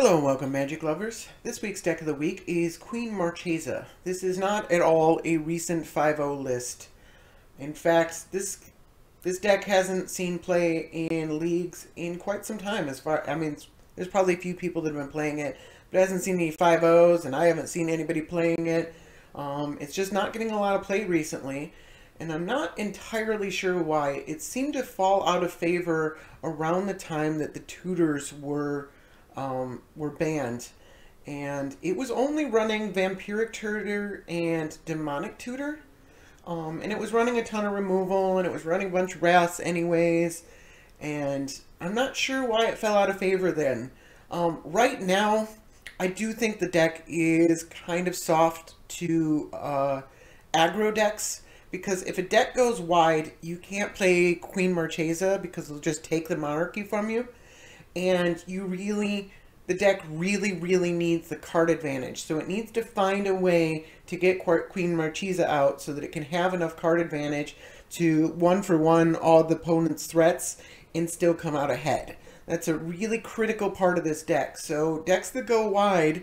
Hello and welcome, Magic lovers. This week's deck of the week is Queen Marchesa. This is not at all a recent 5-0 list. In fact, this deck hasn't seen play in leagues in quite some time. There's probably a few people that have been playing it, but it hasn't seen any 5-0s, and I haven't seen anybody playing it. It's just not getting a lot of play recently, and I'm not entirely sure why. It seemed to fall out of favor around the time that the tutors were banned, and it was only running Vampiric Tutor and Demonic Tutor, and it was running a ton of removal, and it was running a bunch of Wraths anyways, and I'm not sure why it fell out of favor then. Right now, I do think the deck is kind of soft to aggro decks, because if a deck goes wide, you can't play Queen Marchesa because it'll just take the monarchy from you. And the deck really needs the card advantage. So it needs to find a way to get Queen Marchesa out so that it can have enough card advantage to 1-for-1 all the opponent's threats and still come out ahead. That's a really critical part of this deck. So decks that go wide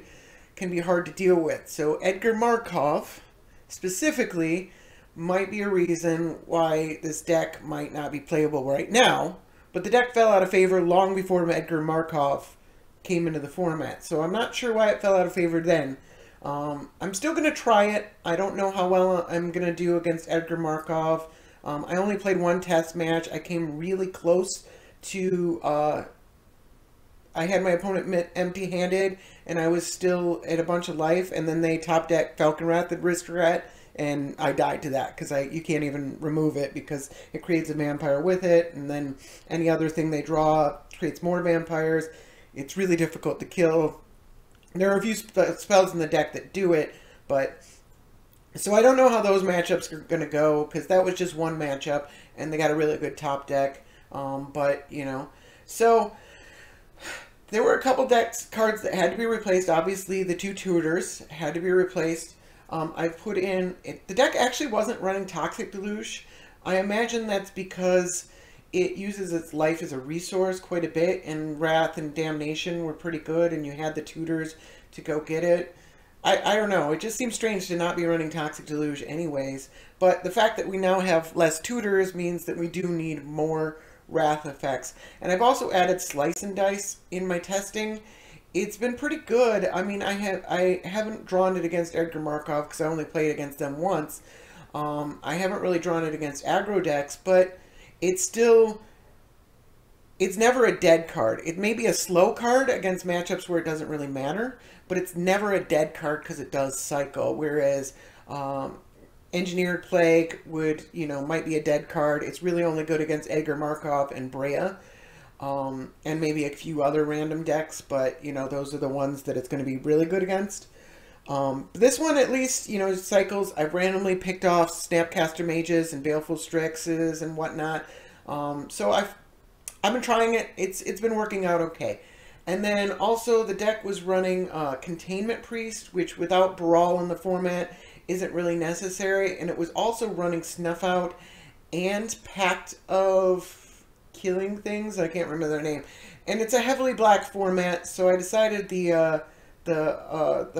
can be hard to deal with. So Edgar Markov, specifically, might be a reason why this deck might not be playable right now. But the deck fell out of favor long before Edgar Markov came into the format. So I'm not sure why it fell out of favor then. I'm still going to try it. I don't know how well I'm going to do against Edgar Markov. I only played one test match. I came really close to... I had my opponent empty-handed, and I was still at a bunch of life, and then they top-decked Falcon Wrath and Aristocrat, and I died to that, because you can't even remove it, because it creates a vampire with it, and then any other thing they draw creates more vampires. It's really difficult to kill. There are a few spells in the deck that do it, but... So I don't know how those matchups are going to go, because that was just one matchup, and they got a really good top deck, but, you know. So... There were a couple cards that had to be replaced. Obviously, the two tutors had to be replaced. I put in... The deck actually wasn't running Toxic Deluge. I imagine that's because it uses its life as a resource quite a bit, and Wrath and Damnation were pretty good, and you had the tutors to go get it. I don't know. It just seems strange to not be running Toxic Deluge anyways. But the fact that we now have less tutors means that we do need more Wrath effects. And I've also added Slice and Dice in my testing. It's been pretty good. I mean, I haven't drawn it against Edgar Markov because I only played against them once. I haven't really drawn it against aggro decks, but it's never a dead card. It may be a slow card against matchups where it doesn't really matter, but it's never a dead card because it does cycle, whereas Engineered Plague might be a dead card. It's really only good against Edgar Markov and Brea, and maybe a few other random decks, but, those are the ones that it's going to be really good against. This one, at least, cycles. I've randomly picked off Snapcaster Mages and Baleful Strixes and whatnot. So I've been trying it. It's been working out okay. And then also the deck was running Containment Priest, which without Brawl in the format isn't really necessary, and it was also running Snuff Out and Pact of Killing Things. I can't remember their name, and it's a heavily black format, so I decided the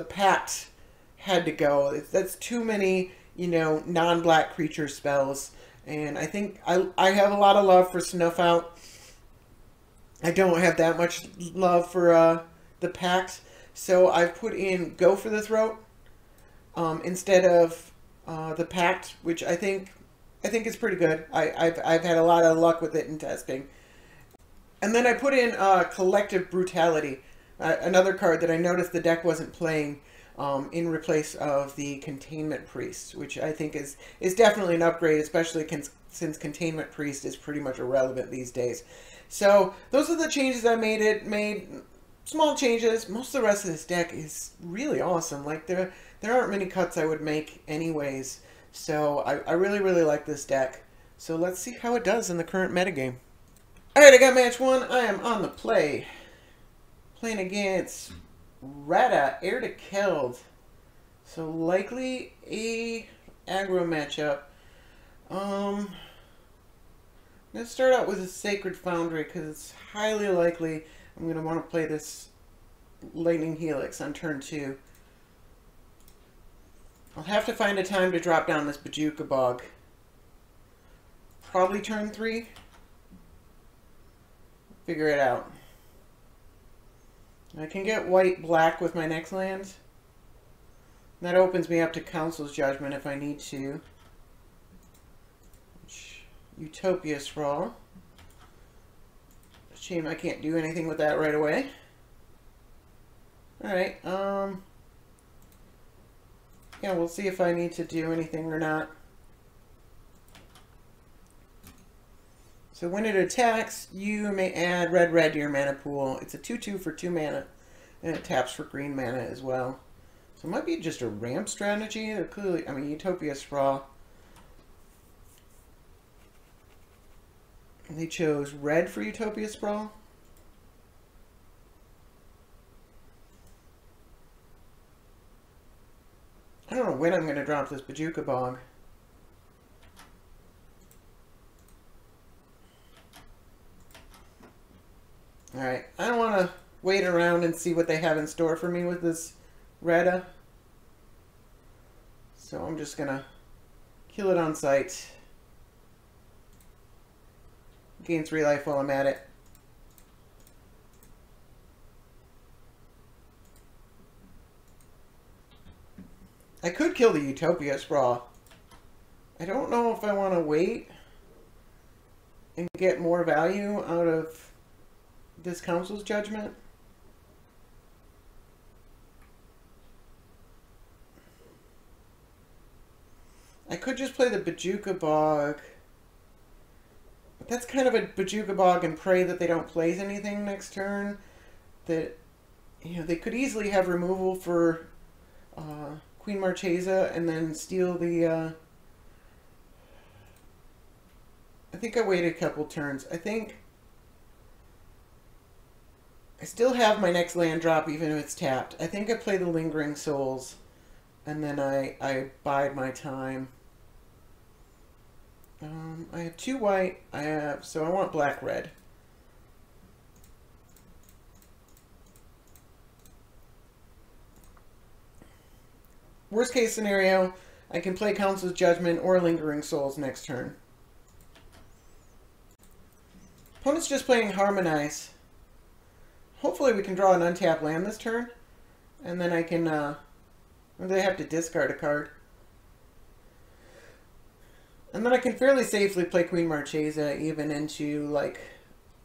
Pact had to go. That's too many non-black creature spells, and I think I have a lot of love for Snuff Out. I don't have that much love for the Pact, so I've put in Go for the Throat instead of the Pact, which I think is pretty good. I've had a lot of luck with it in testing. And then I put in Collective Brutality, another card that I noticed the deck wasn't playing in replace of the Containment Priest, which I think is definitely an upgrade, especially since Containment Priest is pretty much irrelevant these days. So those are the changes I made small changes. Most of the rest of this deck is really awesome. Like there aren't many cuts I would make anyways. So I really like this deck. So let's see how it does in the current metagame. Alright, I got match 1. I am on the play. Playing against Radha, Heir to Keld. So likely a aggro matchup. Let's start out with a Sacred Foundry because it's highly likely I'm going to want to play this Lightning Helix on turn 2. I'll have to find a time to drop down this Bajuka Bog. Probably turn 3. Figure it out. I can get white-black with my next land. That opens me up to Council's Judgment if I need to. Utopia Sprawl. Shame I can't do anything with that right away. Alright, yeah, we'll see if I need to do anything or not. So when it attacks, you may add red to your mana pool. It's a 2/2 for 2 mana, and it taps for green mana as well. So it might be just a ramp strategy. They're clearly, I mean, Utopia Sprawl. They chose red for Utopia Sprawl. I don't know when I'm going to drop this Bajuka Bog. Alright, I don't want to wait around and see what they have in store for me with this Radha. So I'm just going to kill it on sight. Gain 3 life while I'm at it. I could kill the Utopia Sprawl. I don't know if I want to wait and get more value out of this Council's Judgment. I could just play the Bajuka Bog. But that's kind of a Bajuka Bog and pray that they don't place anything next turn. That, you know, they could easily have removal for Queen Marchesa and then steal the... I think I waited a couple turns. I think I still have my next land drop even if it's tapped. I think I play the Lingering Souls and then I bide my time. I have 2 white. So I want black-red. Worst case scenario, I can play Council's Judgment or Lingering Souls next turn. Opponent's just playing Harmonize. Hopefully we can draw an untapped land this turn. And then I can, or they have to discard a card. And then I can fairly safely play Queen Marchesa even into, like,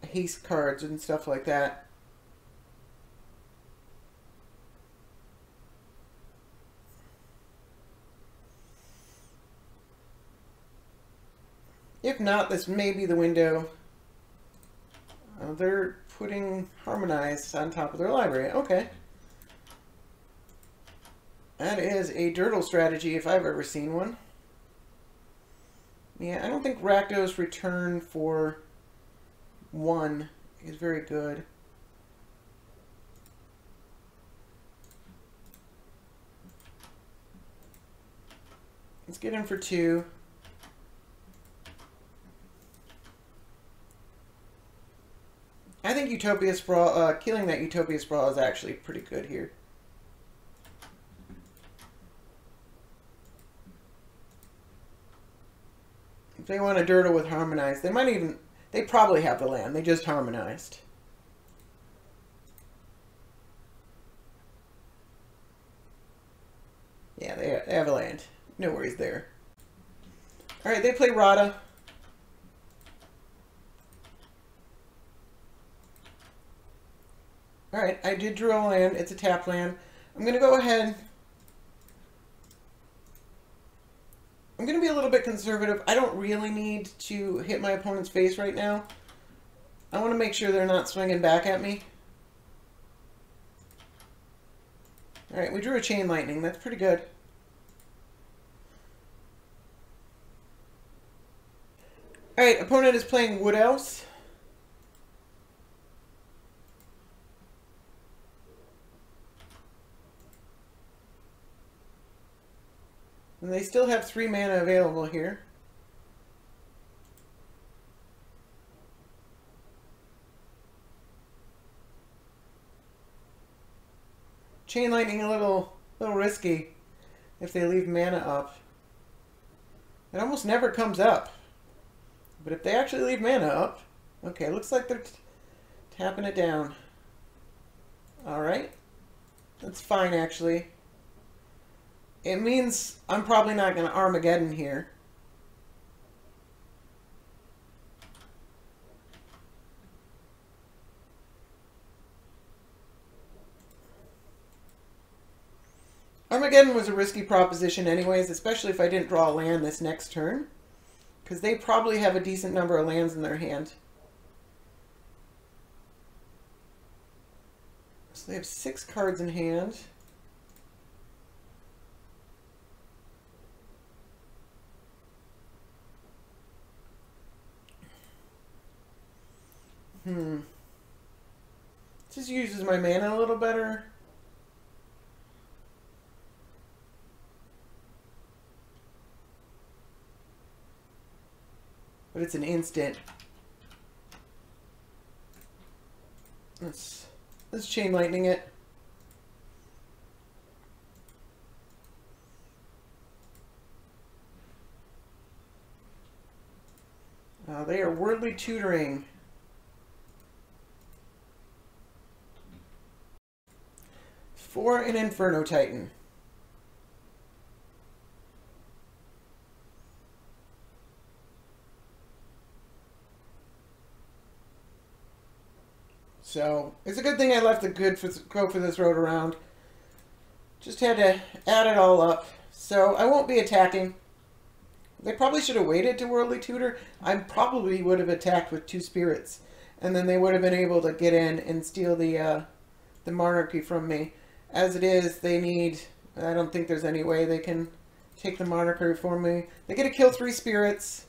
haste cards and stuff like that. If not, this may be the window. They're putting Harmonize on top of their library. Okay. That is a Dirtle strategy if I've ever seen one. Yeah, I don't think Rakdos return for 1 is very good. Let's get in for 2. I think Utopia Sprawl, killing that Utopia Sprawl is actually pretty good here. If they want to Dirtle with Harmonize, they might even, they probably have the land, they just Harmonized. Yeah, they have a land. No worries there. Alright, they play Radha. Alright, I did draw a land. It's a tap land. I'm going to go ahead. I'm going to be a little bit conservative. I don't really need to hit my opponent's face right now. I want to make sure they're not swinging back at me. Alright, we drew a Chain Lightning. That's pretty good. Alright, opponent is playing Wood Elves. And they still have 3 mana available here. Chain Lightning a little risky if they leave mana up. It almost never comes up. But if they actually leave mana up... Okay, looks like they're tapping it down. Alright. That's fine, actually. It means I'm probably not going to Armageddon here. Armageddon was a risky proposition anyways, especially if I didn't draw a land this next turn. Because they probably have a decent number of lands in their hand. So they have 6 cards in hand. Just uses my mana a little better. But it's an instant. Let's Chain Lightning it. They are Worldly Tutoring. For an Inferno Titan. So, it's a good thing I left the go for this road around. Just had to add it all up. So, I won't be attacking. They probably should have waited to Worldly Tutor. I probably would have attacked with 2 spirits. And then they would have been able to get in and steal the monarchy from me. As it is, they need... I don't think there's any way they can take the monarchy from me. They get to kill 3 spirits.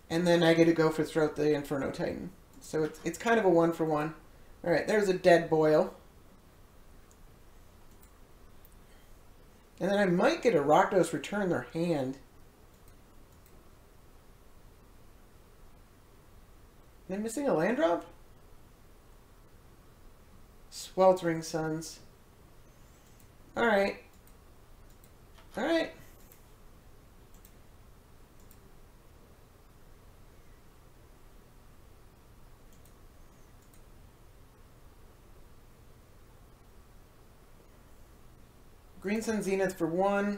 And then I get to go for throat the Inferno Titan. So it's kind of a 1-for-1. Alright, there's a dead boil. And then I might get a Rakdos return their hand. Am I missing a land drop? Sweltering Suns. Alright. Alright. Green Sun Zenith for 1.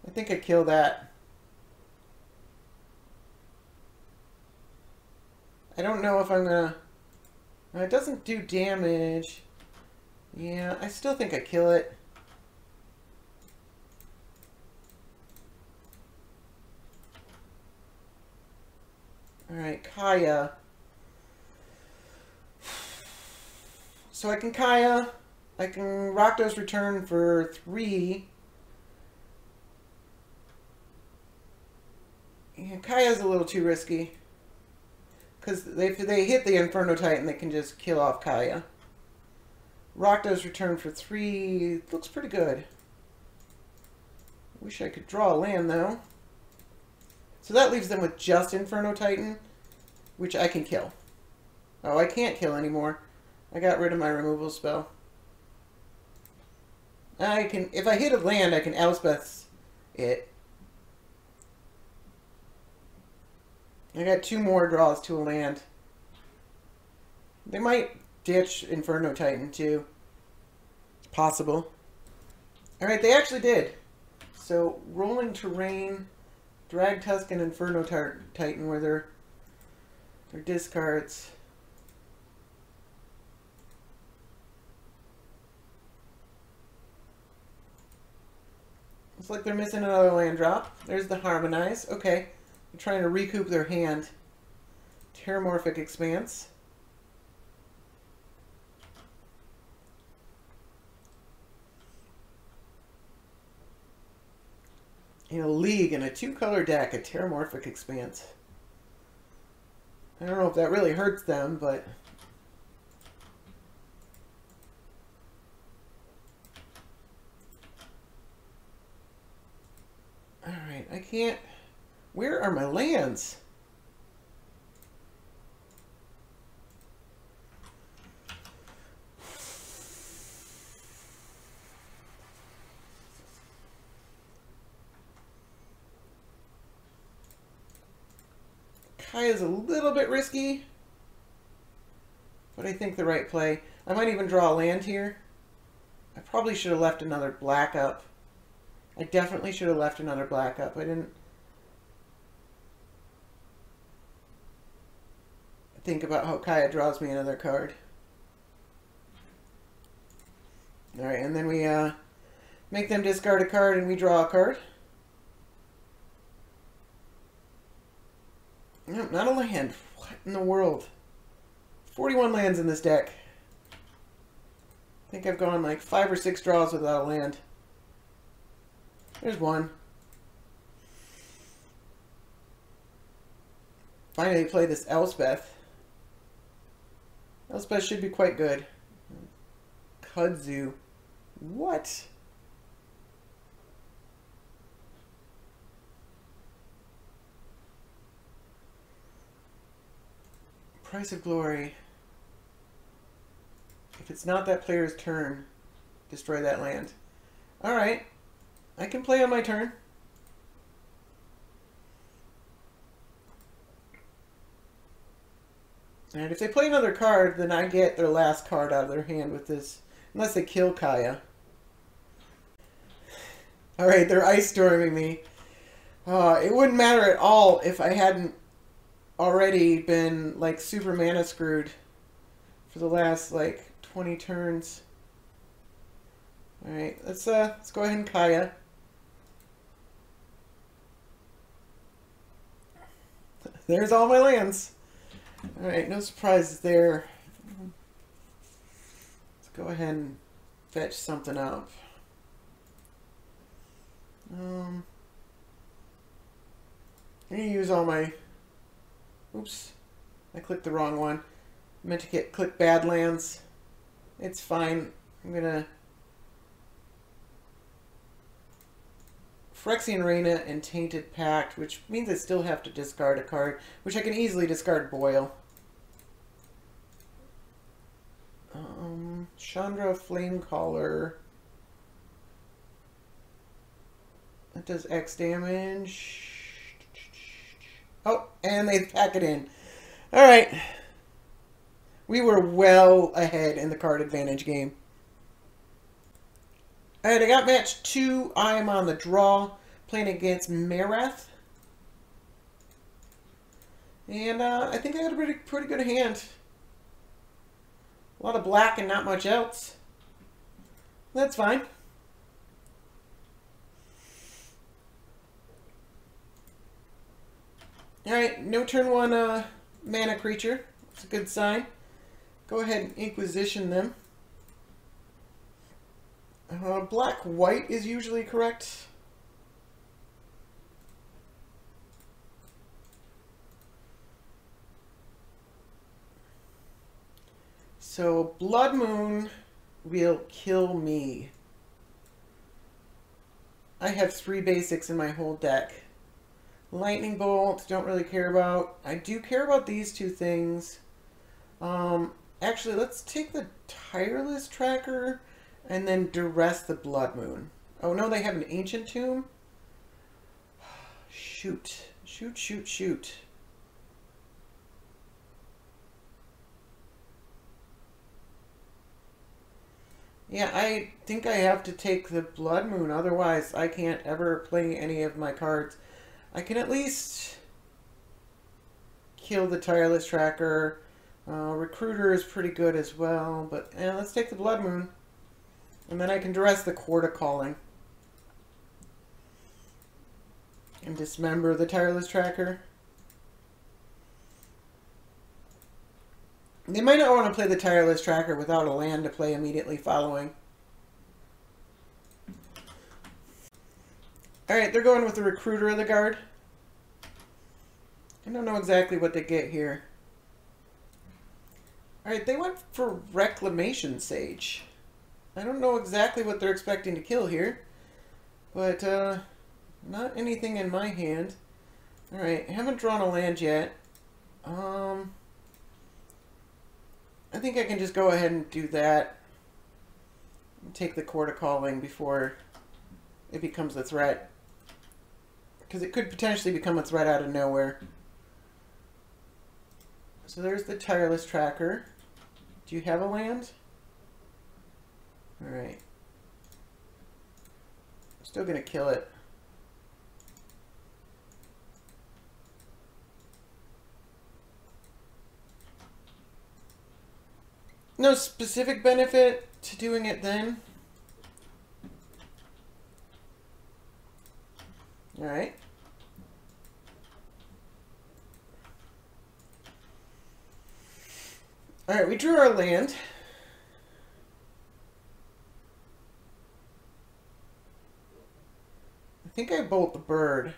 I think I kill that. I don't know if I'm gonna... It doesn't do damage. Yeah, I still think I kill it. Alright, Kaya. So I can Kaya. I can Rakdos return for 3. Yeah, Kaya's a little too risky. Because if they hit the Inferno Titan, they can just kill off Kaya. Rakdos return for 3. Looks pretty good. Wish I could draw a land, though. So that leaves them with just Inferno Titan, which I can kill. Oh, I can't kill anymore. I got rid of my removal spell. I can, if I hit a land, I can Elspeth it. I got 2 more draws to a land. They might ditch Inferno Titan too. It's possible. Alright, they actually did. So, Rolling Terrain, Drag Tusk, and Inferno Titan were their discards. Looks like they're missing another land drop. There's the Harmonize. Okay. They're trying to recoup their hand. Terramorphic Expanse. In a league in a 2-color deck, a Terramorphic Expanse. I don't know if that really hurts them, but... Alright, I can't... Where are my lands? Kaya's a little bit risky, but I think the right play. I might even draw a land here. I probably should have left another black up. I definitely should have left another black up. I didn't think about how Kaya draws me another card. Alright, and then we make them discard a card and we draw a card. No, not a land. What in the world? 41 lands in this deck. I think I've gone like 5 or 6 draws without a land. There's one. Finally play this Elspeth. Elspeth should be quite good. Kudzu. What? Price of Glory. If it's not that player's turn, destroy that land. Alright. I can play on my turn. And if they play another card, then I get their last card out of their hand with this. Unless they kill Kaya. Alright, they're ice storming me. It wouldn't matter at all if I hadn't already been like super mana screwed for the last like 20 turns. Alright, let's go ahead and Kaya. There's all my lands. Alright, no surprises there. Let's go ahead and fetch something up. I'm gonna use all my... Oops, I clicked the wrong one. I meant to click Badlands. It's fine. I'm gonna... Phyrexian Reina and Tainted Pact, which means I still have to discard a card, which I can easily discard Boil. Chandra Flamecaller. That does X damage. Oh, and they pack it in. Alright. We were well ahead in the card advantage game. Alright, I got match 2. I am on the draw, playing against Marath. And I think I got a pretty good hand. A lot of black and not much else. That's fine. Alright, no turn 1 mana creature. That's a good sign. Go ahead and Inquisition them. Black-white is usually correct. So, Blood Moon will kill me. I have 3 basics in my whole deck. Lightning Bolt, don't really care about. I do care about these 2 things. Actually, let's take the Tireless Tracker and then duress the Blood Moon. Oh no, they have an Ancient Tomb? Shoot. Shoot, shoot, shoot. Yeah, I think I have to take the Blood Moon, otherwise I can't ever play any of my cards. I can at least kill the Tireless Tracker. Recruiter is pretty good as well, but let's take the Blood Moon. And then I can duress the Court of Calling. And dismember the Tireless Tracker. They might not want to play the Tireless Tracker without a land to play immediately following. Alright, they're going with the Recruiter of the Guard. I don't know exactly what they get here. Alright, they went for Reclamation Sage. I don't know exactly what they're expecting to kill here. But, not anything in my hand. Alright, I haven't drawn a land yet. I think I can just go ahead and do that. And take the Court of Calling before it becomes a threat. Because it could potentially become a threat out of nowhere. So there's the tireless tracker. Do you have a land? Alright. I'm still gonna kill it. No specific benefit to doing it then. Alright. Alright, we drew our land. I think I bolt the bird.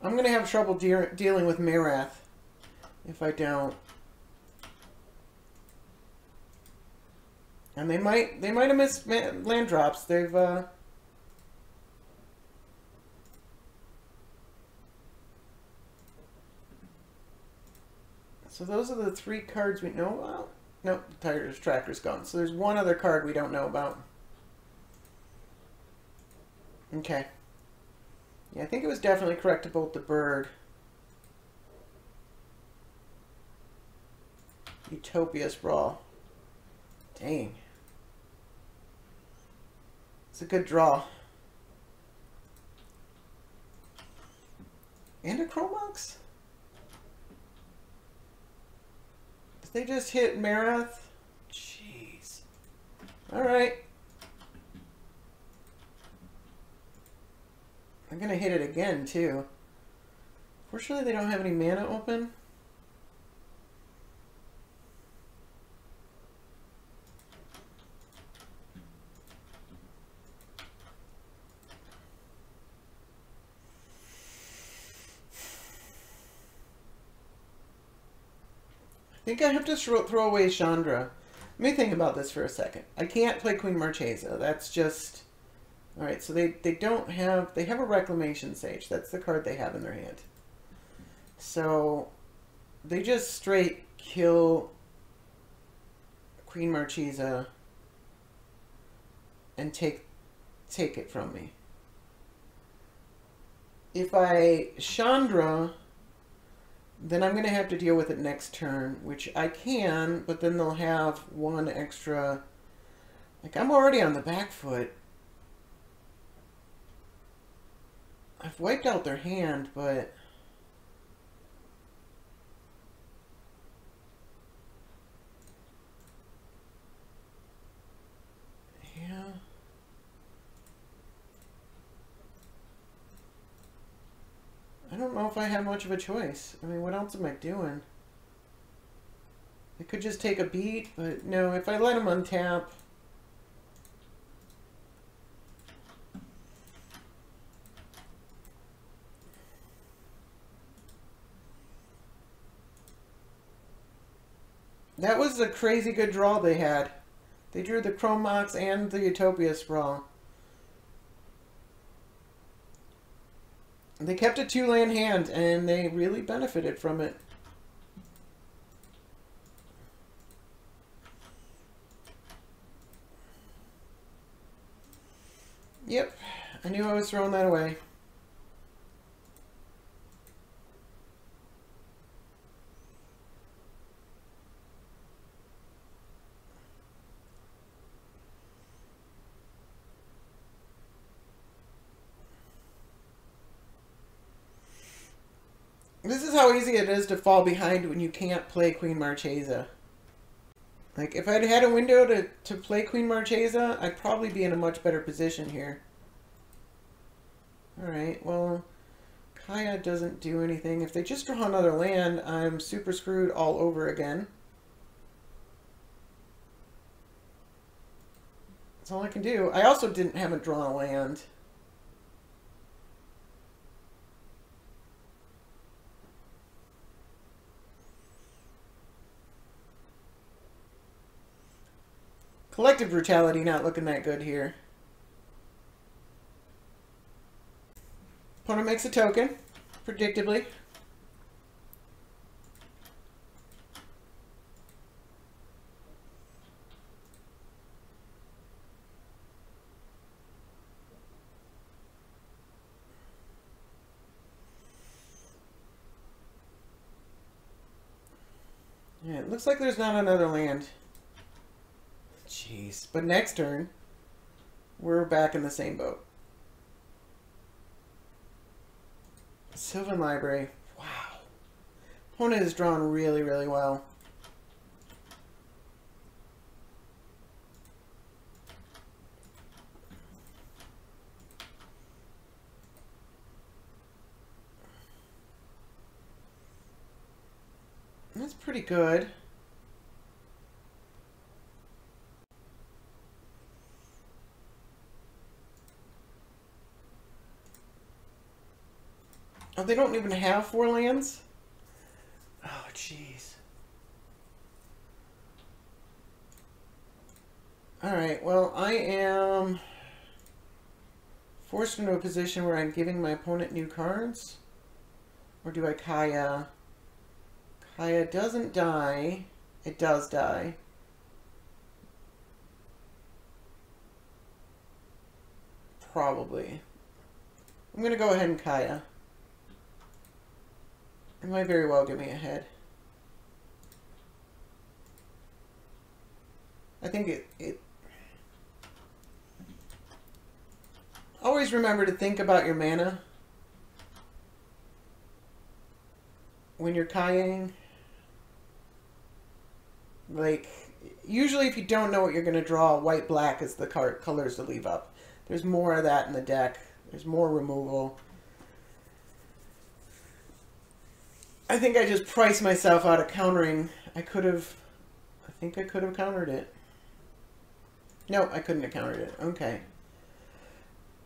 I'm going to have trouble dealing with Marath if I don't. And they might have missed land drops. They've so those are the 3 cards we know about. Nope, the Tireless Tracker's gone. So there's one other card we don't know about. Okay. Yeah, I think it was definitely correct to bolt the bird. Utopia Sprawl. Dang. It's a good draw. And a Chromox? Did they just hit Marath? Jeez. Alright. I'm gonna hit it again, too. Fortunately, they don't have any mana open. I think I have to throw away Chandra. Let me think about this for a second. I can't play Queen Marchesa. That's just... Alright, so they don't have... They have a Reclamation Sage. That's the card they have in their hand. So, they just straight kill Queen Marchesa and take it from me. If I Chandra, then I'm going to have to deal with it next turn, which I can, but then they'll have one extra... Like, I'm already on the back foot. I've wiped out their hand, but... Yeah... I don't know if I have much of a choice. I mean, what else am I doing? I could just take a beat, but no, if I let him untap... That was a crazy good draw they had. They drew the Chromox and the Utopia Sprawl. They kept a 2-land hand, and they really benefited from it. Yep, I knew I was throwing that away. This is how easy it is to fall behind when you can't play Queen Marchesa. Like, if I'd had a window to play Queen Marchesa, I'd probably be in a much better position here. Alright, well, Kaya doesn't do anything. If they just draw another land, I'm super screwed all over again. That's all I can do. I also haven't drawn a land. Collective Brutality not looking that good here. Opponent makes a token, predictably. looks like there's not another land. Jeez. But next turn, we're back in the same boat. Sylvan Library. Wow. Opponent is drawn really, really well. That's pretty good. Oh, they don't even have 4 lands? Oh, jeez. Alright, well, I am forced into a position where I'm giving my opponent new cards. Or do I Kaya? Kaya doesn't die. It does die. Probably. I'm going to go ahead and Kaya. It might very well give me a head. I think it always remember to think about your mana when you're Kayaing. Like, usually if you don't know what you're going to draw, white-black is the colors to leave up. There's more of that in the deck. There's more removal. I think I just priced myself out of countering. I think I could have countered it. No, I couldn't have countered it. Okay.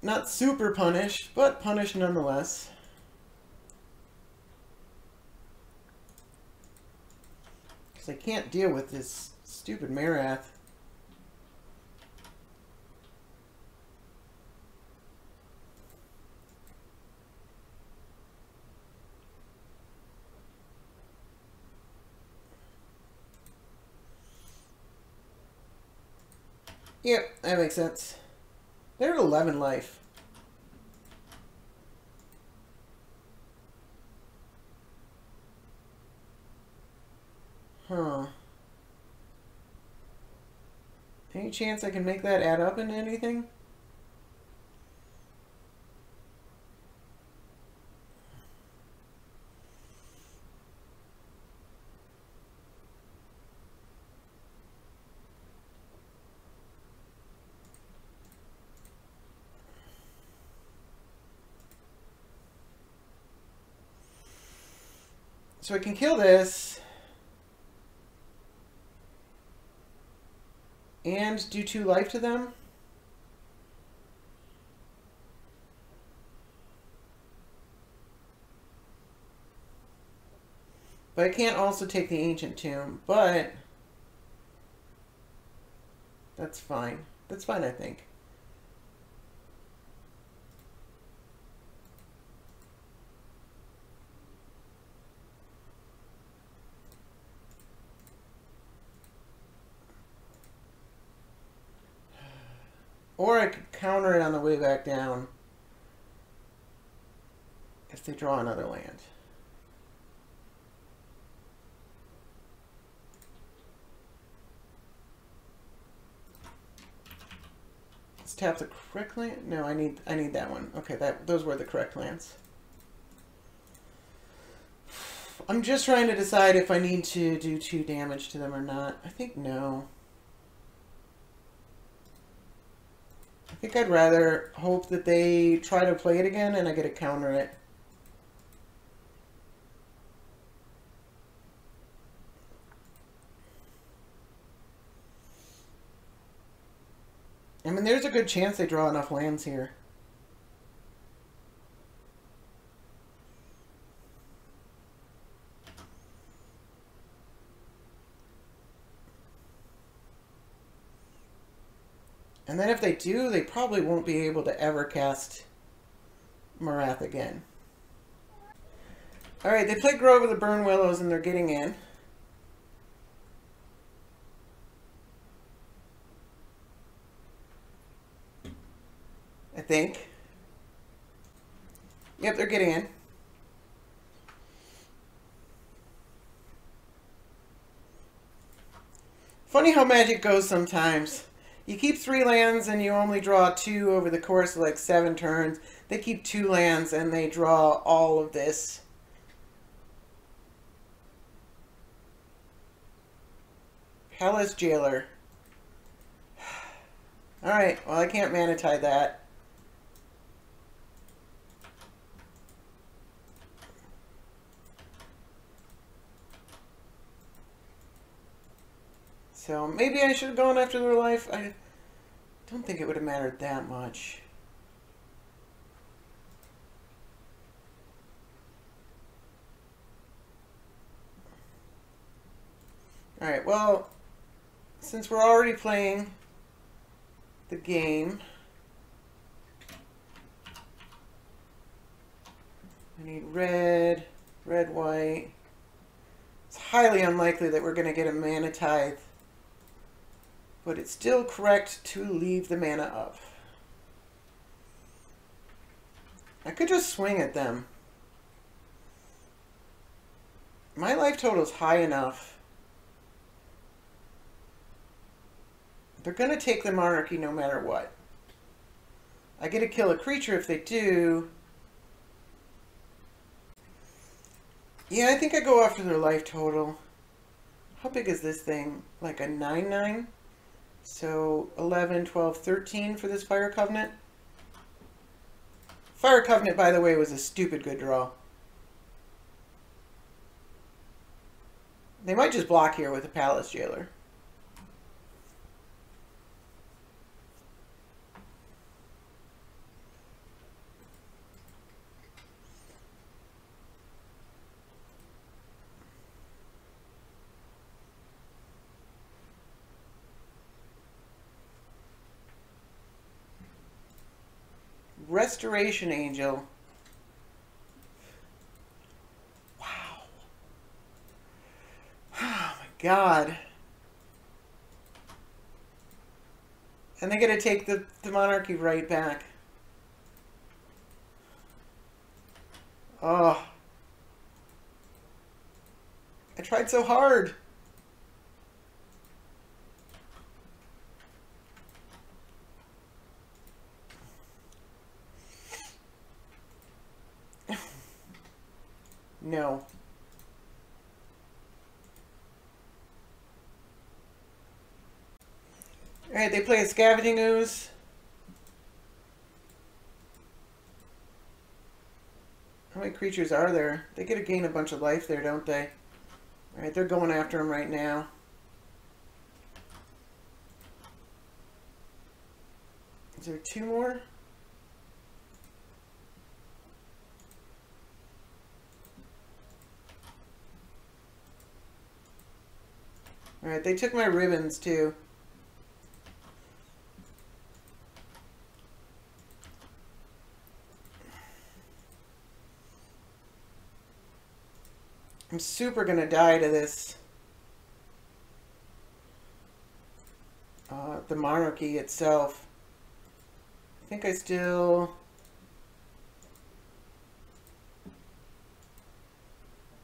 Not super punished, but punished nonetheless. I can't deal with this stupid Marath. Yep, that makes sense. They're at 11 life. Huh. Any chance I can make that add up into anything? So I can kill this. And do 2 life to them. But I can't also take the Ancient Tomb, but that's fine. That's fine, I think. Or I could counter it on the way back down if they draw another land. Let's tap the correct land. No, I need that one. Okay, those were the correct lands. I'm just trying to decide if I need to do 2 damage to them or not. I think no. I think I'd rather hope that they try to play it again and I get to counter it. I mean, there's a good chance they draw enough lands here. And then if they do, they probably won't be able to ever cast Marath again. Alright, they play Grove of the Burn Willows and they're getting in. I think. Yep, they're getting in. Funny how magic goes sometimes. You keep 3 lands and you only draw 2 over the course of like 7 turns. They keep 2 lands and they draw all of this. Palace Jailer. Alright, well I can't mana tide that. So maybe I should have gone after their life. I don't think it would have mattered that much. Alright, well, since we're already playing the game, I need red, red, white. It's highly unlikely that we're going to get a mana tithe, but it's still correct to leave the mana up. I could just swing at them. My life total is high enough. They're going to take the monarchy no matter what. I get to kill a creature if they do. Yeah, I think I go after their life total. How big is this thing? Like a 9/9? So 11, 12, 13 for this Fire Covenant. Fire Covenant, by the way, was a stupid good draw. They might just block here with a Palace Jailer. Restoration Angel. Wow. Oh my god. And they get to take the monarchy right back. Oh. I tried so hard. No. Alright, they play a Scavenging Ooze. How many creatures are there? They get to gain a bunch of life there, don't they? Alright, they're going after him right now. Is there 2 more? Alright, they took my ribbons too. I'm super gonna die to this. The monarchy itself. I think I still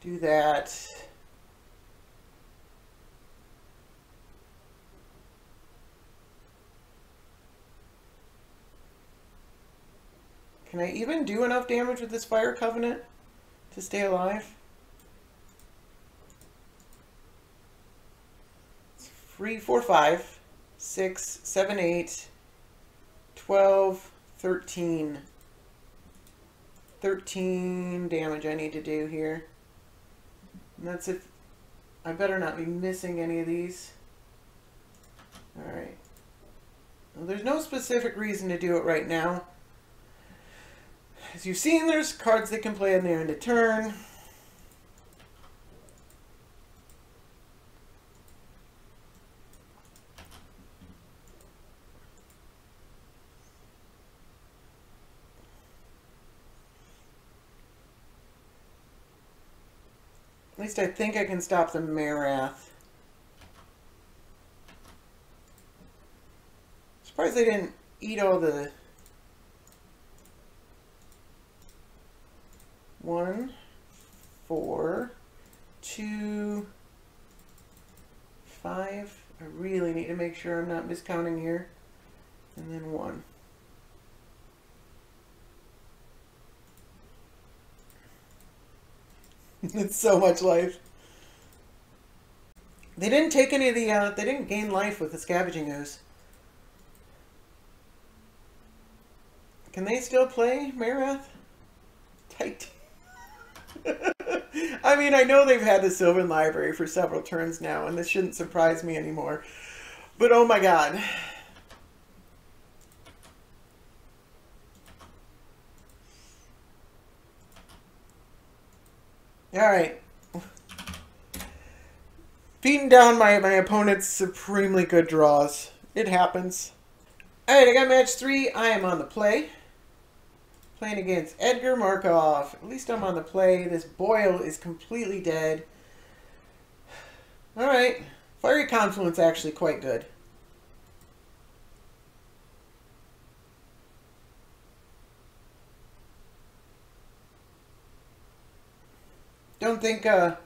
do that. Can I even do enough damage with this Fire Covenant to stay alive? 3, 4, 5, 6, 7, 8, 12, 13. 13 damage I need to do here. And that's if I better not be missing any of these. Alright. Well, there's no specific reason to do it right now. As you've seen, there's cards they can play on their end of turn. At least I think I can stop the Marath. Surprised they didn't eat all the... 1, 4, 2, 5. I really need to make sure I'm not miscounting here. And then 1. It's so much life. They didn't take any of the, they didn't gain life with the Scavenging Ooze. Can they still play Marath? Tight. I mean, I know they've had the Sylvan Library for several turns now, and this shouldn't surprise me anymore. But oh my god. Alright. Beating down my opponent's supremely good draws. It happens. Alright, I got match 3. I am on the play. Playing against Edgar, Markov. At least I'm on the play. This Boyle is completely dead. Alright. Fiery Confluence actually quite good. Don't think our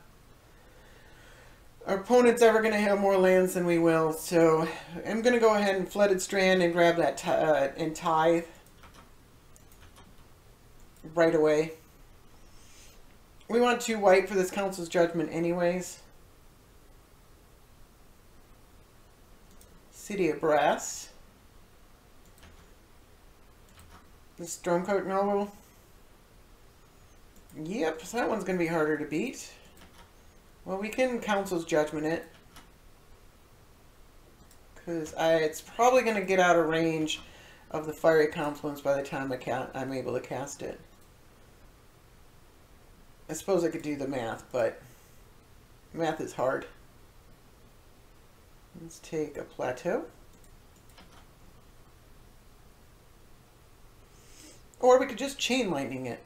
opponent's ever going to have more lands than we will, so I'm going to go ahead and Flooded Strand and grab that and Tithe right away. We want 2 white for this Council's Judgment anyways. City of Brass. The Stormcoat Noble. Yep, so that one's going to be harder to beat. Well, we can Council's Judgment it. Because it's probably going to get out of range of the Fiery Confluence by the time I'm able to cast it. I suppose I could do the math, but math is hard. Let's take a Plateau. Or we could just Chain Lightning it.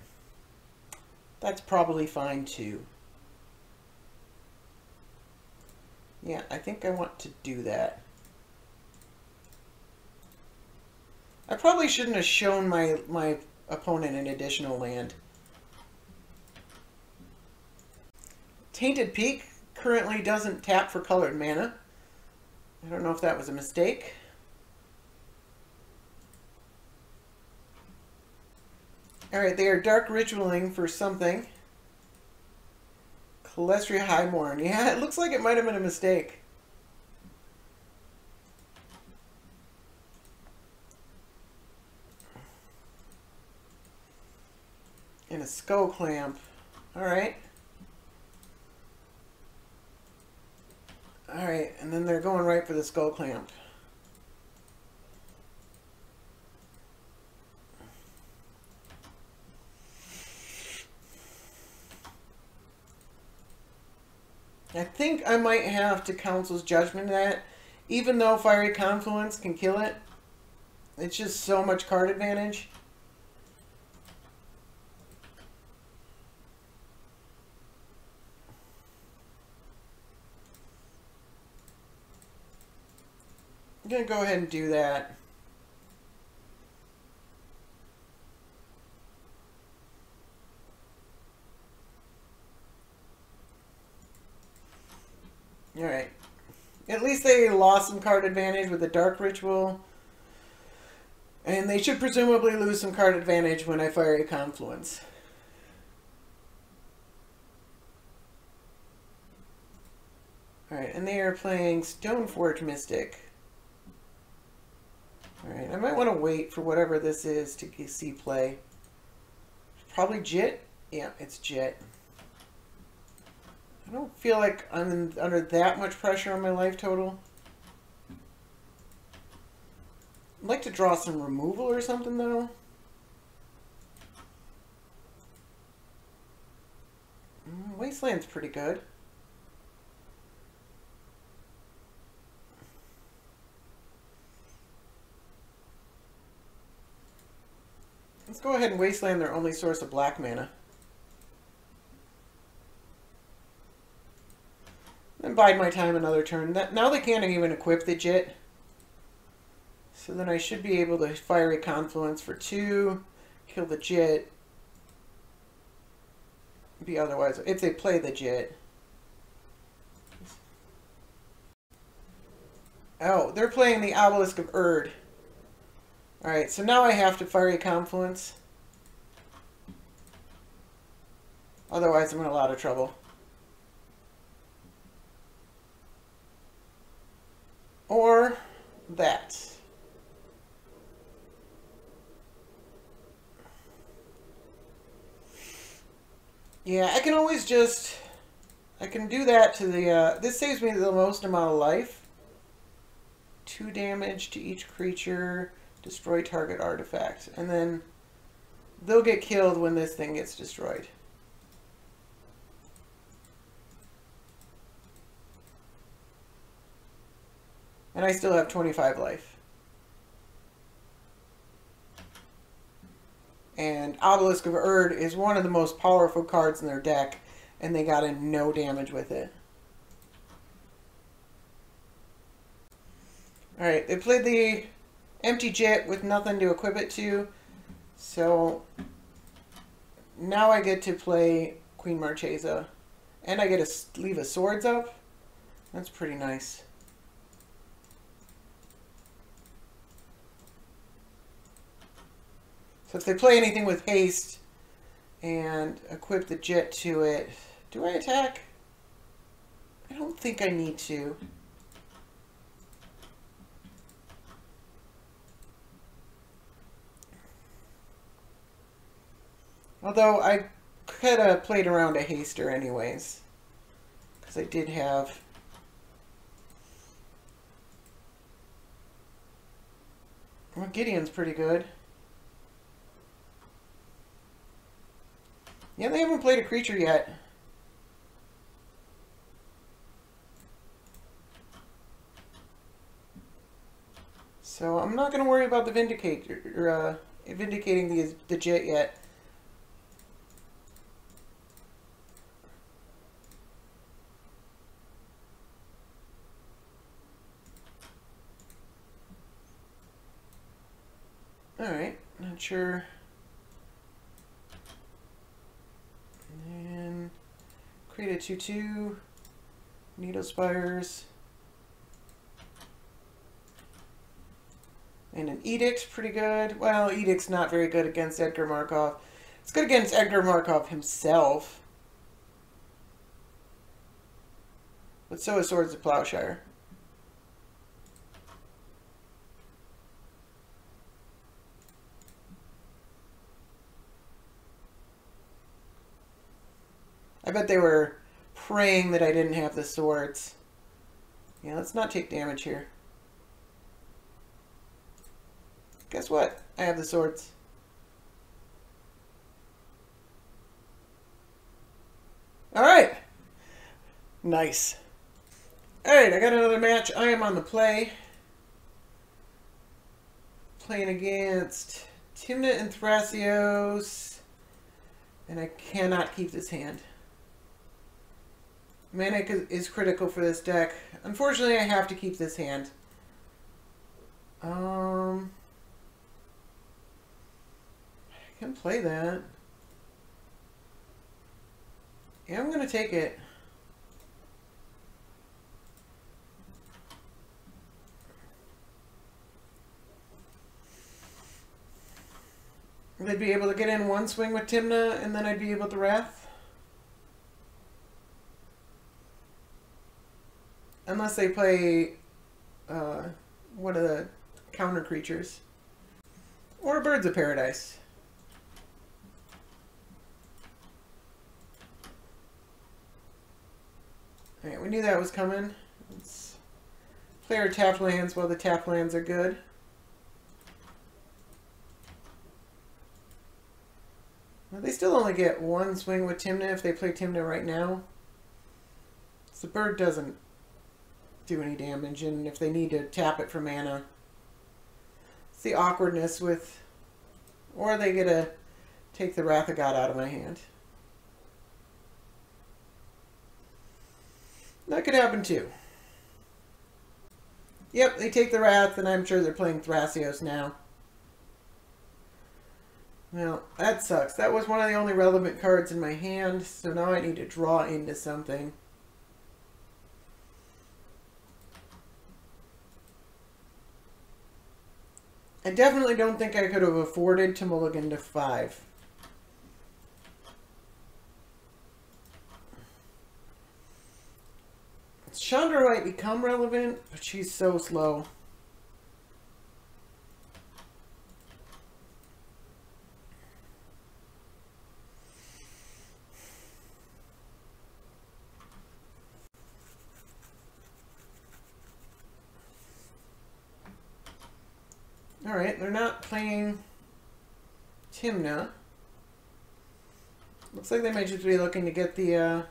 That's probably fine too. Yeah, I think I want to do that. I probably shouldn't have shown my opponent an additional land. Tainted Peak currently doesn't tap for colored mana. I don't know if that was a mistake. Alright, they are Dark Ritualing for something. Celestria Highmorn. Yeah, it looks like it might have been a mistake. And a Skull Clamp. Alright. Alright, and then they're going right for the Skull Clamp. I think I might have to Council's Judgment that, even though Fiery Confluence can kill it, it's just so much card advantage. I'm going to go ahead and do that. Alright. At least they lost some card advantage with the Dark Ritual. And they should presumably lose some card advantage when I Fiery Confluence. Alright, and they are playing Stoneforge Mystic. Alright, I might want to wait for whatever this is to see play. Probably Jit? Yeah, it's Jit. I don't feel like I'm under that much pressure on my life total. I'd like to draw some removal or something, though. Wasteland's pretty good. Let's go ahead and Wasteland their only source of black mana. Then bide my time another turn. Now they can't even equip the Jit. So then I should be able to Fiery Confluence for 2, kill the Jit. Be otherwise, if they play the Jit. Oh, they're playing the Obelisk of Erd. Alright, so now I have to Fiery Confluence. Otherwise, I'm in a lot of trouble. Or that. Yeah, I can always just... I can do that to the... this saves me the most amount of life. 2 damage to each creature. Destroy target artifact. And then they'll get killed when this thing gets destroyed. And I still have 25 life. And Obelisk of Erd is one of the most powerful cards in their deck, and they got in no damage with it. Alright, they played the empty jet with nothing to equip it to, so now I get to play Queen Marchesa, and I get to leave a swords up. That's pretty nice. So if they play anything with haste and equip the jet to it, do I attack? I don't think I need to. Although I could have played around a haster anyways, because I did have... Well, Gideon's pretty good. Yeah, they haven't played a creature yet. So I'm not going to worry about the vindicating the jet yet. Alright, not sure. And create a 2/2. Needle Spires. And an Edict, pretty good. Well, Edict's not very good against Edgar Markov. It's good against Edgar Markov himself. But so is Swords of Plowshare. I bet they were praying that I didn't have the swords. Yeah, let's not take damage here. Guess what? I have the swords. Alright! Nice. Alright, I got another match. I am on the play. Playing against Tymna and Thrasios. And I cannot keep this hand. Mana is critical for this deck. Unfortunately, I have to keep this hand. I can play that. Yeah, I'm going to take it. They'd be able to get in one swing with Tymna, and then I'd be able to Wrath. Unless they play one of the counter creatures. Or Birds of Paradise. Alright, we knew that was coming. Let's play our tap lands while the tap lands are good. Well, they still only get one swing with Tymna if they play Tymna right now. So the bird doesn't do any damage, and if they need to tap it for mana, it's the awkwardness with... Or they get to take the Wrath of God out of my hand. That could happen too. Yep, they take the Wrath, and I'm sure they're playing Thrasios now. Well, that sucks. That was one of the only relevant cards in my hand, so now I need to draw into something. I definitely don't think I could have afforded to mulligan to 5. Chandra might become relevant, but she's so slow. Alright, they're not playing Tymna. Looks like they might just be looking to get the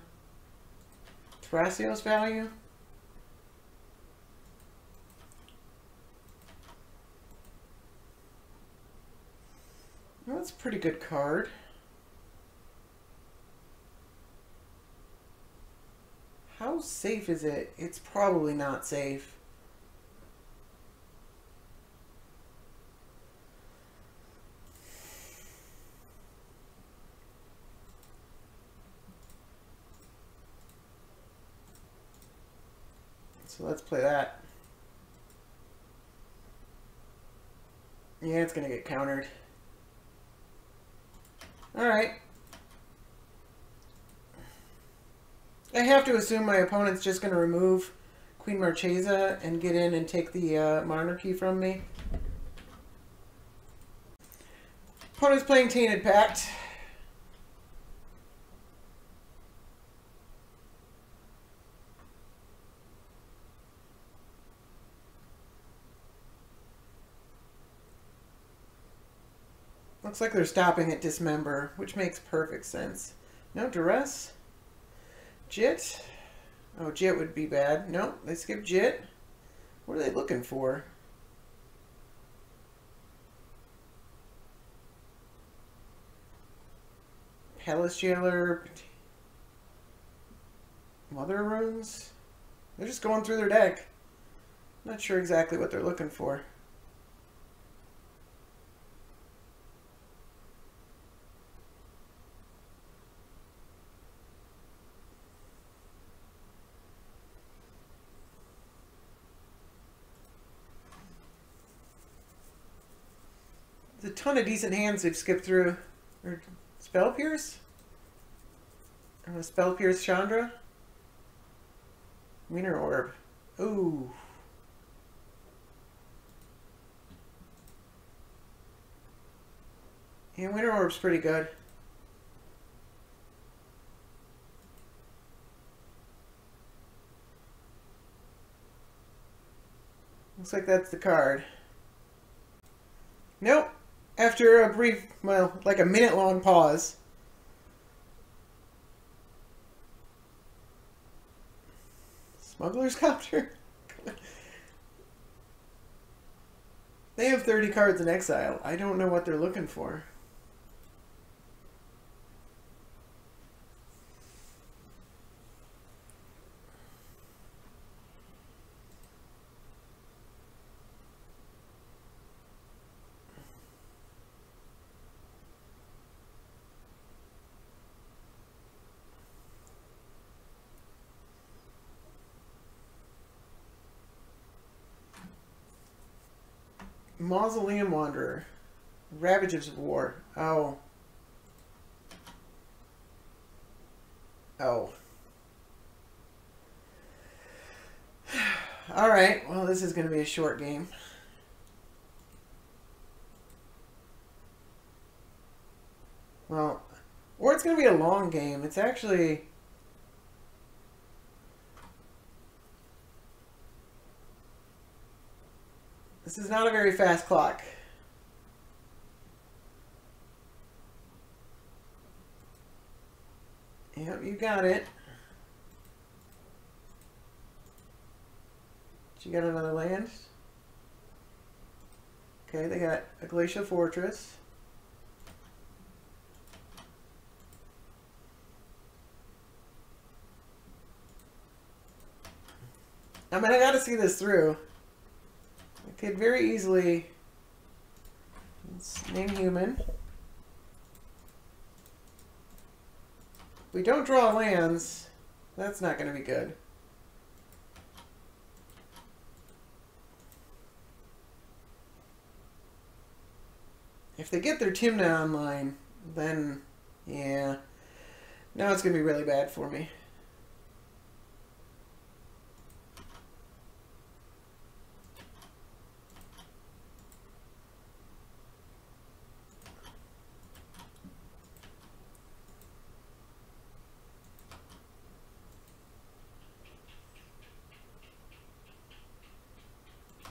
Thrasios value. Well, that's a pretty good card. How safe is it? It's probably not safe. So let's play that. Yeah, it's going to get countered. Alright. I have to assume my opponent's just going to remove Queen Marchesa and get in and take the monarchy from me. Opponent's playing Tainted Pact. Looks like they're stopping at Dismember, which makes perfect sense. No Duress? Jit? Oh, Jit would be bad. No, they skip Jit. What are they looking for? Palace Jailer? Mother Runes? They're just going through their deck. Not sure exactly what they're looking for. There's a ton of decent hands they've skipped through. Or Spell Pierce? Spell Pierce Chandra? Winter Orb. Ooh. Yeah, Winter Orb's pretty good. Looks like that's the card. Nope. After a brief, well, like a minute-long pause. Smuggler's Copter? They have 30 cards in exile. I don't know what they're looking for. Mausoleum Wanderer. Ravages of War. Oh. Oh. Alright, well this is going to be a short game. Well, or it's going to be a long game. It's actually... This is not a very fast clock. Yep, you got it. Did you get another land? Okay, they got a Glacial Fortress. I mean, I gotta see this through. I could very easily... Let's name human. If we don't draw lands, that's not going to be good. If they get their Tymna online, then, yeah. Now it's going to be really bad for me.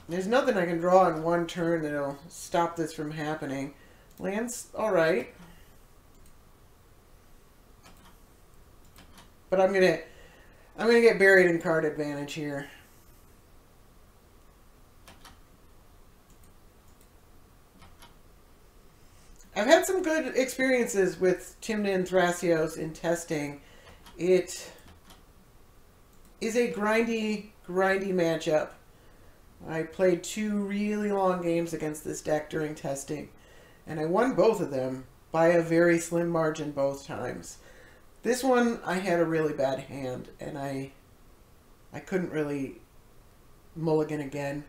There's nothing I can draw in one turn that'll stop this from happening. Land's alright. But I'm gonna get buried in card advantage here. I've had some good experiences with Tymna and Thrasios in testing. It is a grindy matchup. I played 2 really long games against this deck during testing, and I won both of them by a very slim margin both times. This one, I had a really bad hand, and I couldn't really mulligan again.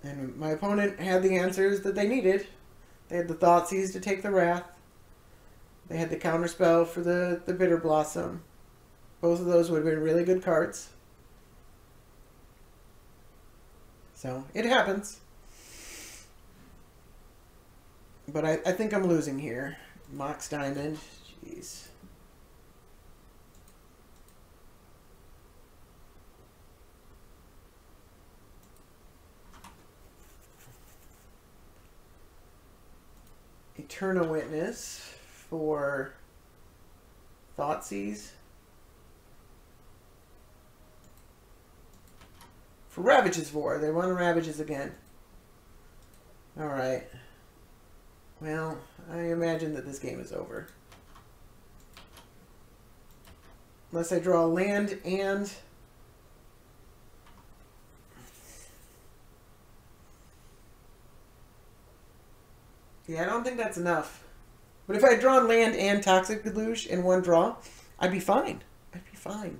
And my opponent had the answers that they needed. They had the Thoughtseize to take the Wrath. They had the Counterspell for the Bitter Blossom. Both of those would have been really good cards. So, it happens. But I think I'm losing here. Mox Diamond. Jeez. Eternal Witness for Thoughtseize. For Ravages Vor. They want Ravages again. Alright. Well, I imagine that this game is over. Unless I draw a land and... Yeah, I don't think that's enough. But if I had drawn land and Toxic Deluge in one draw, I'd be fine. I'd be fine.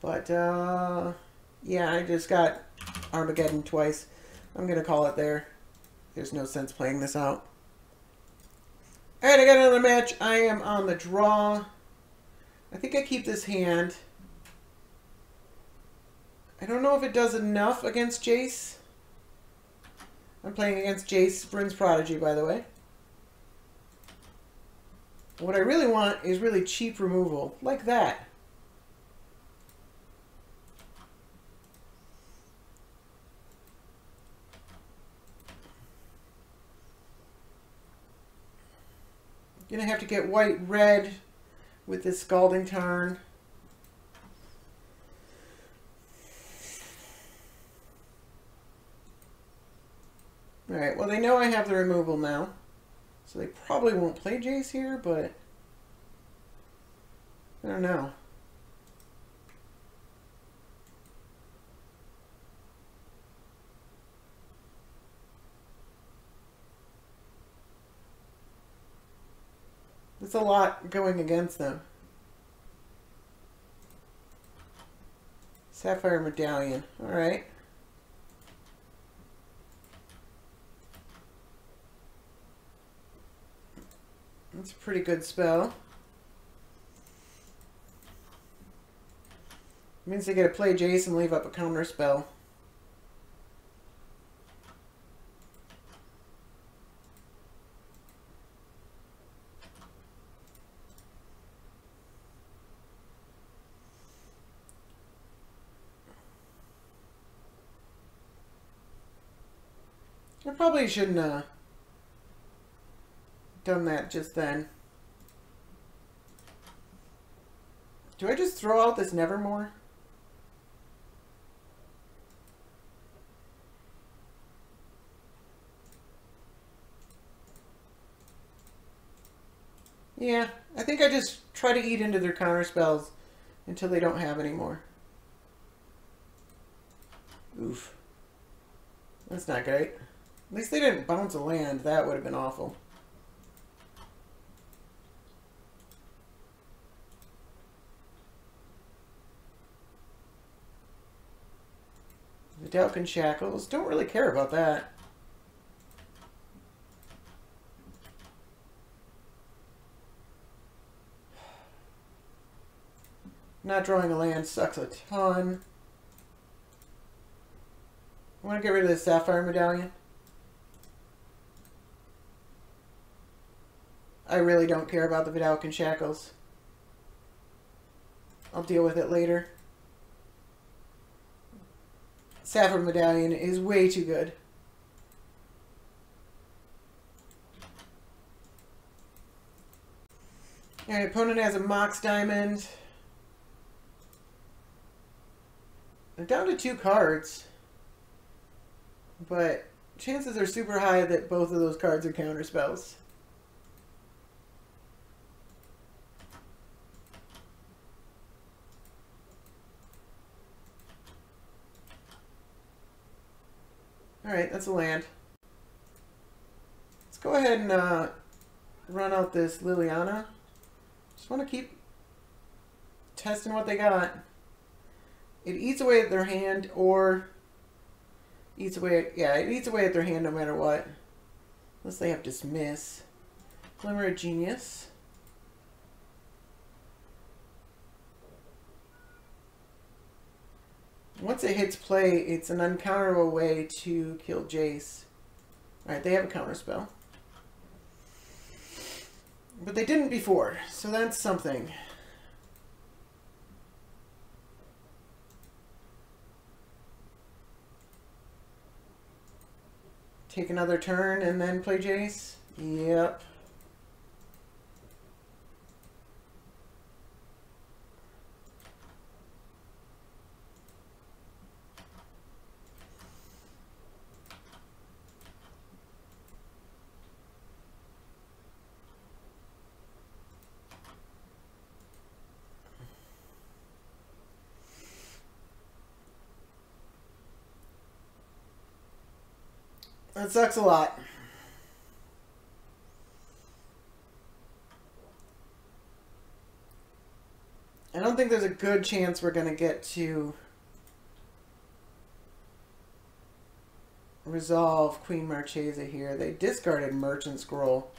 But, yeah, I just got Armageddon twice. I'm going to call it there. There's no sense playing this out. Alright, I got another match. I am on the draw. I think I keep this hand. I don't know if it does enough against Jace. I'm playing against Jace, Vryn's Prodigy, by the way. What I really want is really cheap removal, like that. Gonna have to get white-red with this Scalding Tarn. Alright, well they know I have the removal now. So they probably won't play Jace here, but I don't know. That's a lot going against them. Sapphire Medallion. Alright. That's a pretty good spell. Means they get to play Jace and leave up a counter spell. I probably shouldn't have done that just then. Do I just throw out this Nevermore? Yeah, I think I just try to eat into their counter spells until they don't have any more. Oof. That's not great. At least they didn't bounce a land. That would have been awful. Vidalcan Shackles. Don't really care about that. Not drawing a land sucks a ton. I want to get rid of the Sapphire Medallion. I really don't care about the Vidalcan Shackles. I'll deal with it later. Sapphire Medallion is way too good. Alright, opponent has a Mox Diamond. I'm down to 2 cards. But chances are super high that both of those cards are counter spells. Alright, that's a land. Let's go ahead and run out this Liliana. Just want to keep testing what they got. It eats away at their hand, or eats away at, yeah, it eats away at their hand no matter what. Unless they have Dismiss. Glimmer of Genius. Once it hits play, it's an uncounterable way to kill Jace. Alright, they have a counterspell. But they didn't before, so that's something. Take another turn and then play Jace? Yep. That sucks a lot. I don't think there's a good chance we're going to get to resolve Queen Marchesa here. They discarded Merchant Scroll.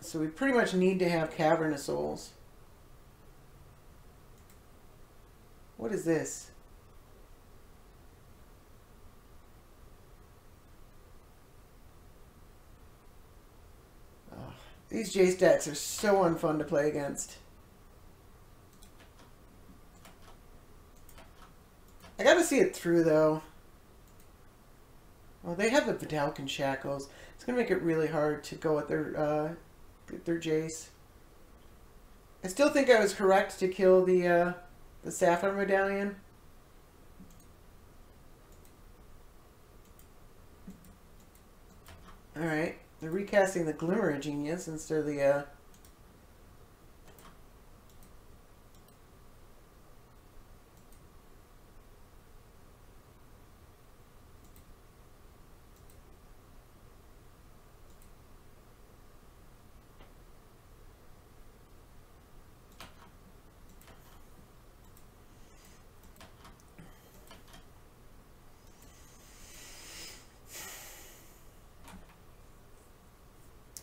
So we pretty much need to have Cavern of Souls. What is this? These Jace decks are so unfun to play against. I gotta see it through, though. Well, they have the Vidalcan Shackles. It's gonna make it really hard to go with their Jace. I still think I was correct to kill the Sapphire Medallion. Alright. They're recasting the Glimmer of Genius instead of the,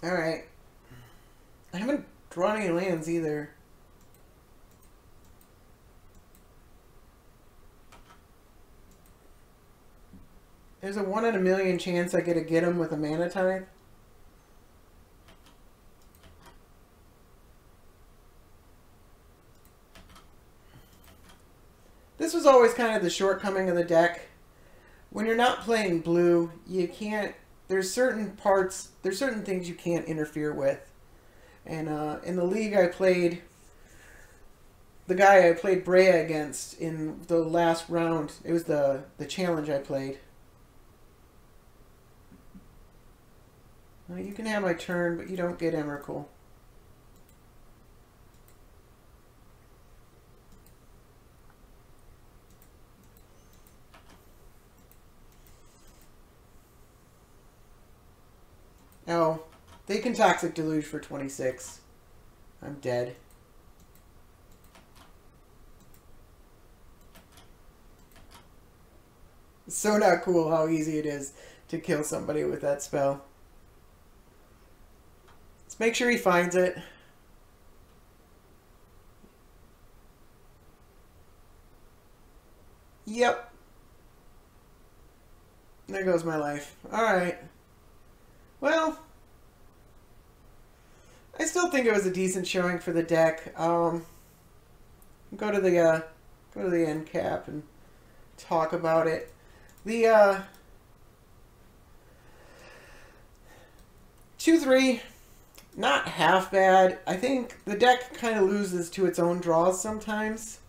Alright. I haven't drawn any lands either. There's a 1 in a million chance I get them with a Mana Tithe. This was always kind of the shortcoming of the deck. When you're not playing blue, you can't... There's certain things you can't interfere with. And in the league I played, the guy I played Brea against in the last round, it was the challenge I played. Well, you can have my turn, but you don't get Emrakul. Oh, they can Toxic Deluge for 26. I'm dead. So not cool how easy it is to kill somebody with that spell. Let's make sure he finds it. Yep. There goes my life. Alright. Well, I still think it was a decent showing for the deck. Go to the end cap and talk about it. The 2-3, not half bad. I think the deck kind of loses to its own draws sometimes.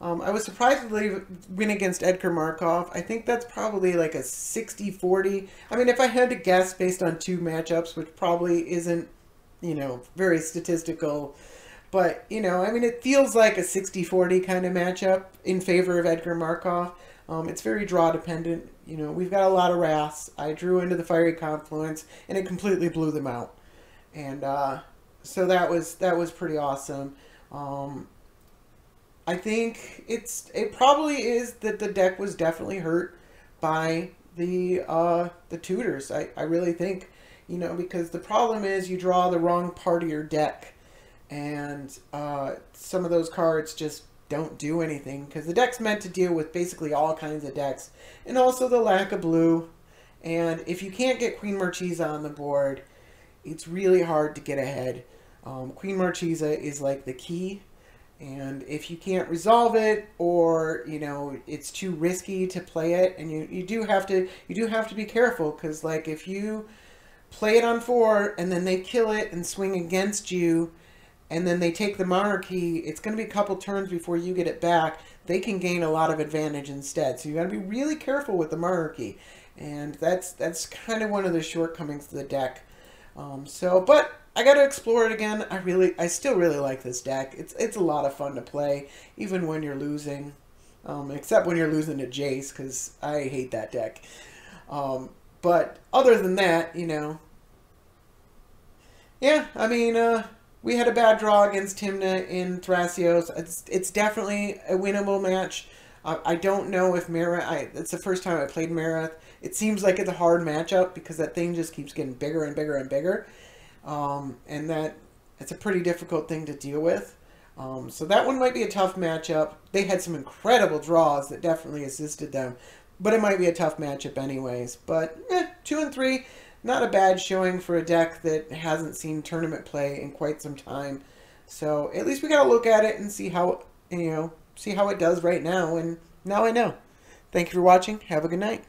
I was surprised to win against Edgar Markov. I think that's probably like a 60-40. I mean, if I had to guess based on 2 matchups, which probably isn't, you know, very statistical, but, you know, I mean, it feels like a 60-40 kind of matchup in favor of Edgar Markov. It's very draw dependent. You know, we've got a lot of wraths. I drew into the Fiery Confluence, and it completely blew them out. And so that was pretty awesome. I think it probably is that the deck was definitely hurt by the tutors. I really think, you know, because the problem is you draw the wrong part of your deck, and some of those cards just don't do anything, because the deck's meant to deal with basically all kinds of decks, and also the lack of blue. And if you can't get Queen Marchesa on the board, it's really hard to get ahead. Queen Marchesa is like the key, and if you can't resolve it, or, you know, it's too risky to play it, and you do have to be careful, because like if you play it on 4 and then they kill it and swing against you, and then they take the monarchy, it's going to be a couple turns before you get it back. They can gain a lot of advantage instead. So you got to be really careful with the monarchy. And that's kind of one of the shortcomings of the deck. But I got to explore it again. I still really like this deck. It's a lot of fun to play, even when you're losing. Except when you're losing to Jace, because I hate that deck. But other than that, you know. Yeah, I mean, we had a bad draw against Tymna in Thrasios. It's definitely a winnable match. I don't know if Marath... It's the first time I played Marath. It seems like it's a hard matchup because that thing just keeps getting bigger and bigger and bigger. And it's a pretty difficult thing to deal with. So that one might be a tough matchup. They had some incredible draws that definitely assisted them. But it might be a tough matchup anyways. But 2 and 3... not a bad showing for a deck that hasn't seen tournament play in quite some time. So at least we got to look at it and see how, you know, see how it does right now. And now I know. Thank you for watching. Have a good night.